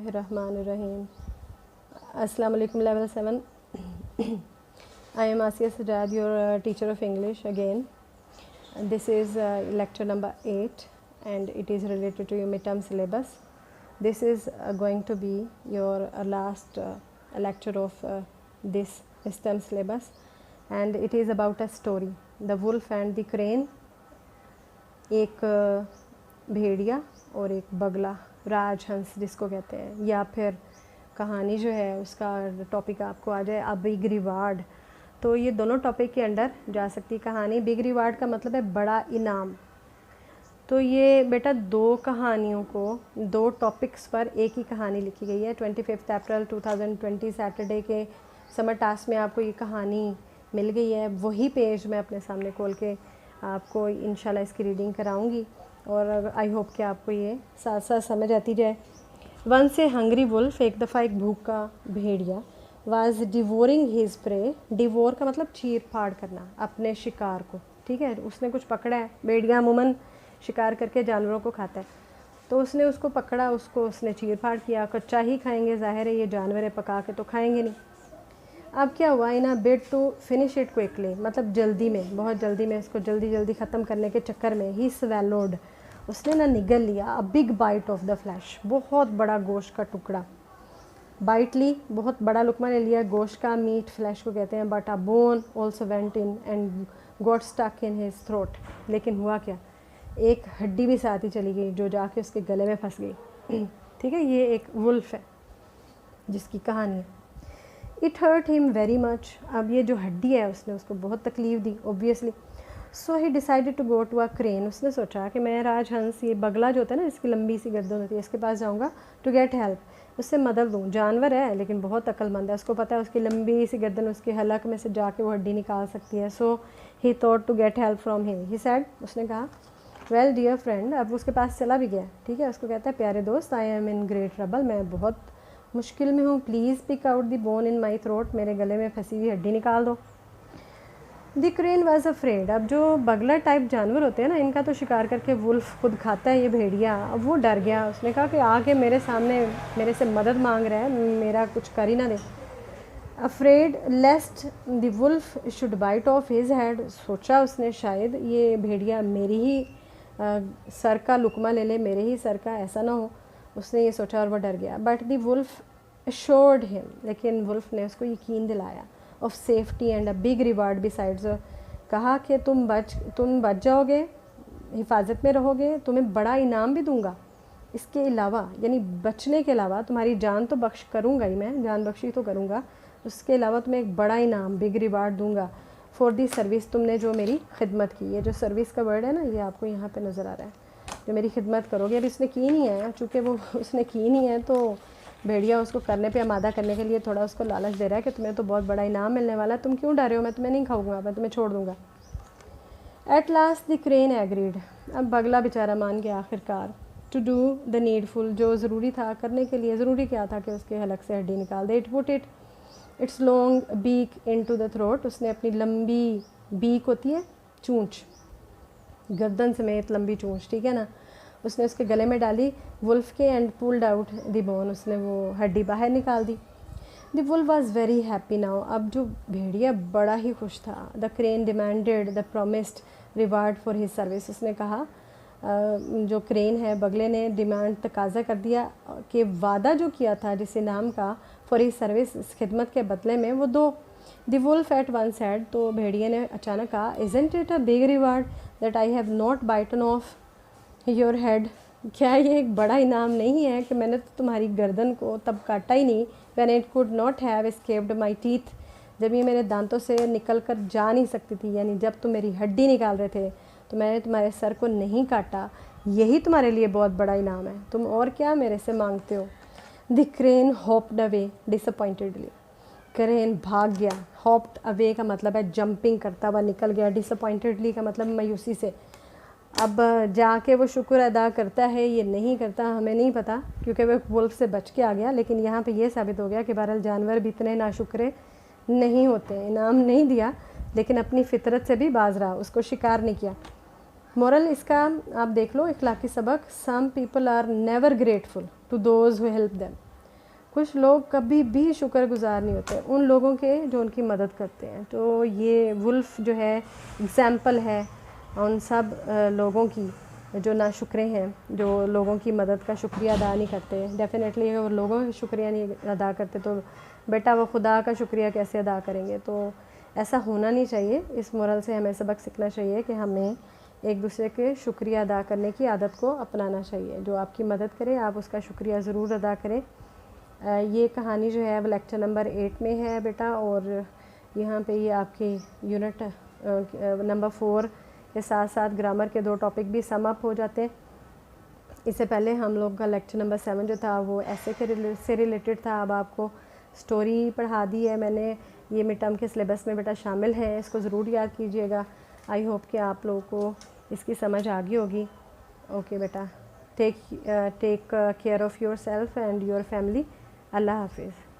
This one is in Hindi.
Bismillahirrahmanirrahim. Assalamu alaikum, level 7. I am Asiya Sajjad, your teacher of English again. And this is lecture number 8 and it is related to your midterm syllabus. This is going to be your last lecture of this midterm syllabus, and it is about a story, The Wolf and the Crane. एक भेड़िया और एक बगला, राजहंस जिसको कहते हैं, या फिर कहानी जो है उसका टॉपिक आपको आ जाए अ बिग रिवार्ड, तो ये दोनों टॉपिक के अंडर जा सकती कहानी। बिग रिवार्ड का मतलब है बड़ा इनाम। तो ये बेटा दो कहानियों को, दो टॉपिक्स पर एक ही कहानी लिखी गई है। 25 अप्रैल 2020 सैटरडे के समर टास्क में आपको ये कहानी मिल गई है। वही पेज मैं अपने सामने खोल के आपको इंशाल्लाह इसकी रीडिंग कराऊंगी और आई होप कि आपको ये साथ साथ समझ आती जाए। वंस ए हंग्री वुल्फ, एक दफ़ा एक भूखा भेड़िया, was devouring his prey. Devour का मतलब चीर फाड़ करना अपने शिकार को, ठीक है। उसने कुछ पकड़ा है, भेड़िया अमूमन शिकार करके जानवरों को खाता है, तो उसने उसको पकड़ा, उसको उसने चीर फाड़ किया। कच्चा ही खाएंगे, जाहिर है ये जानवर है, पका के तो खाएंगे नहीं। अब क्या हुआ, in a bid to finish it quickly, मतलब जल्दी में, बहुत जल्दी में, इसको जल्दी जल्दी ख़त्म करने के चक्कर में ही स्वेलोड, उसने ना निगल लिया a big bite of the flesh, बहुत बड़ा गोश्त का टुकड़ा। बाइट ली, बहुत बड़ा लुकमा ले लिया गोश्त का, मीट फ्लैश को कहते हैं। But a bone also went in and got stuck in his throat. लेकिन हुआ क्या, एक हड्डी भी साथ ही चली गई जो जाके उसके गले में फंस गई, ठीक है। ये एक वुल्फ है जिसकी कहानी है। It hurt him very much, अब ये जो हड्डी है उसने उसको बहुत तकलीफ़ दी obviously. So he decided to go to a crane, उसने सोचा कि मैं राजहंस, ये बगला जो होता है ना, इसकी लंबी सी गर्दन होती है, इसके पास जाऊँगा टू गेट हेल्प, उससे मदद दूँ। जानवर है लेकिन बहुत अक्लमंद है, उसको पता है उसकी लंबी सी गर्दन उसके हलक में से जाके वो हड्डी निकाल सकती है। So he thought to get help from him. He said, उसने कहा वेल डियर फ्रेंड, अब उसके पास चला भी गया, ठीक है। उसको कहता है प्यारे दोस्त, I am in great trouble, मैं बहुत मुश्किल में हूँ, please pick out the bone in my throat, मेरे गले में फंसी हुई हड्डी निकाल दो। द क्रेन वॉज अफ्रेड, अब जो बगला टाइप जानवर होते हैं ना, इनका तो शिकार करके वुल्फ खुद खाता है ये भेड़िया, अब वो डर गया। उसने कहा कि आके मेरे सामने मेरे से मदद मांग रहा है, मेरा कुछ कर ही ना दे। Afraid lest the wolf should bite off his head, सोचा उसने शायद ये भेड़िया मेरी ही सर का लुकमा ले ले, मेरे ही सर का, ऐसा ना हो, उसने ये सोचा और वो डर गया। But the wolf assured him, लेकिन वुल्फ ने उसको यकीन दिलाया of safety and a big reward besides, कहा कि तुम बच जाओगे, हिफाजत में रहोगे, तुम्हें बड़ा इनाम भी दूंगा इसके अलावा, यानी बचने के अलावा तुम्हारी जान तो बख्श करूंगा ही मैं, जान बख्शी तो करूंगा, उसके अलावा तुम्हें एक बड़ा इनाम, बिग रिवार्ड दूंगा फॉर दी सर्विस, तुमने जो मेरी खिदमत की। ये जो सर्विस का वर्ड है ना, ये आपको यहाँ पे नज़र आ रहा है, जो मेरी खिदमत करोगे। अब इसने की नहीं है, चूँकि वो उसने की नहीं है तो भेड़िया उसको करने पे आमादा करने के लिए थोड़ा उसको लालच दे रहा है कि तुम्हें तो बहुत बड़ा इनाम मिलने वाला है, तुम क्यों डर रहे हो, मैं तुम्हें नहीं खाऊंगा, मैं तुम्हें छोड़ दूंगा। At last the crane agreed, अब बगला बेचारा मान गया आखिरकार। टू डू द नीडफुल, जो ज़रूरी था करने के लिए, ज़रूरी क्या था कि उसके हलक से हड्डी निकाल दे। It put its long beak into the throat, उसने अपनी लंबी बीक होती है चूँच, गर्दन समेत लंबी चूँच, ठीक है ना, उसने उसके गले में डाली वुल्फ के and pulled out the bone, उसने वो हड्डी बाहर निकाल दी। The wolf was very happy now, अब जो भेड़िया बड़ा ही खुश था। The crane demanded the promised reward for his service, उसने कहा, जो क्रेन है बगले ने डिमांड तकाजा कर दिया कि वादा जो किया था जिस इनाम का फॉर हिज सर्विस, इस खिदमत के बदले में वो दो। The wolf at once said, तो भेड़िया ने अचानक कहा, isn't it a big reward that I have not bitten off your head, क्या ये एक बड़ा इनाम नहीं है कि मैंने तो तुम्हारी गर्दन को तब काटा ही नहीं, when it could not have escaped my teeth, जब ये मेरे दांतों से निकल कर जा नहीं सकती थी, यानी जब तुम मेरी हड्डी निकाल रहे थे तो मैंने तुम्हारे सर को नहीं काटा, यही तुम्हारे लिए बहुत बड़ा इनाम है, तुम और क्या मेरे से मांगते हो। The crane hopped away disappointedly, crane भाग गया। हॉप्ड अवे का मतलब है जंपिंग करता हुआ निकल गया, डिसअपॉइंटेडली का मतलब मायूसी से। अब जाके वो शुक्र अदा करता है, ये नहीं करता हमें नहीं पता, क्योंकि वो वुल्फ से बच के आ गया। लेकिन यहाँ पे ये साबित हो गया कि बहरहाल जानवर भी इतने नाशुक्रे नहीं होते, इनाम नहीं दिया लेकिन अपनी फितरत से भी बाज रहा, उसको शिकार नहीं किया। मोरल इसका आप देख लो, इखलाकी सबक, some people are never grateful to those who help them, कुछ लोग कभी भी शुक्रगुजार नहीं होते उन लोगों के जो उनकी मदद करते हैं। तो ये वुल्फ जो है एग्ज़ाम्पल है उन सब लोगों की जो नाशुक्रे हैं, जो लोगों की मदद का शुक्रिया अदा नहीं करते। डेफ़िनेटली अगर लोगों का शुक्रिया नहीं अदा करते तो बेटा वो खुदा का शुक्रिया कैसे अदा करेंगे। तो ऐसा होना नहीं चाहिए। इस मोरल से हमें सबक सीखना चाहिए कि हमें एक दूसरे के शुक्रिया अदा करने की आदत को अपनाना चाहिए। जो आपकी मदद करे आप उसका शुक्रिया ज़रूर अदा करें। ये कहानी जो है वो लेक्चर नंबर 8 में है बेटा, और यहाँ पे ये आपकी यूनिट नंबर 4 के साथ साथ ग्रामर के 2 टॉपिक भी सम अप हो जाते हैं। इससे पहले हम लोग का लेक्चर नंबर 7 जो था वो ऐसे के से रिलेटेड था। अब आपको स्टोरी पढ़ा दी है मैंने, ये मिड टर्म के सिलेबस में बेटा शामिल है, इसको ज़रूर याद कीजिएगा। आई होप कि आप लोगों को इसकी समझ आ गई होगी। ओके बेटा, take care of yourself and your family. अल्लाह हाफिज़।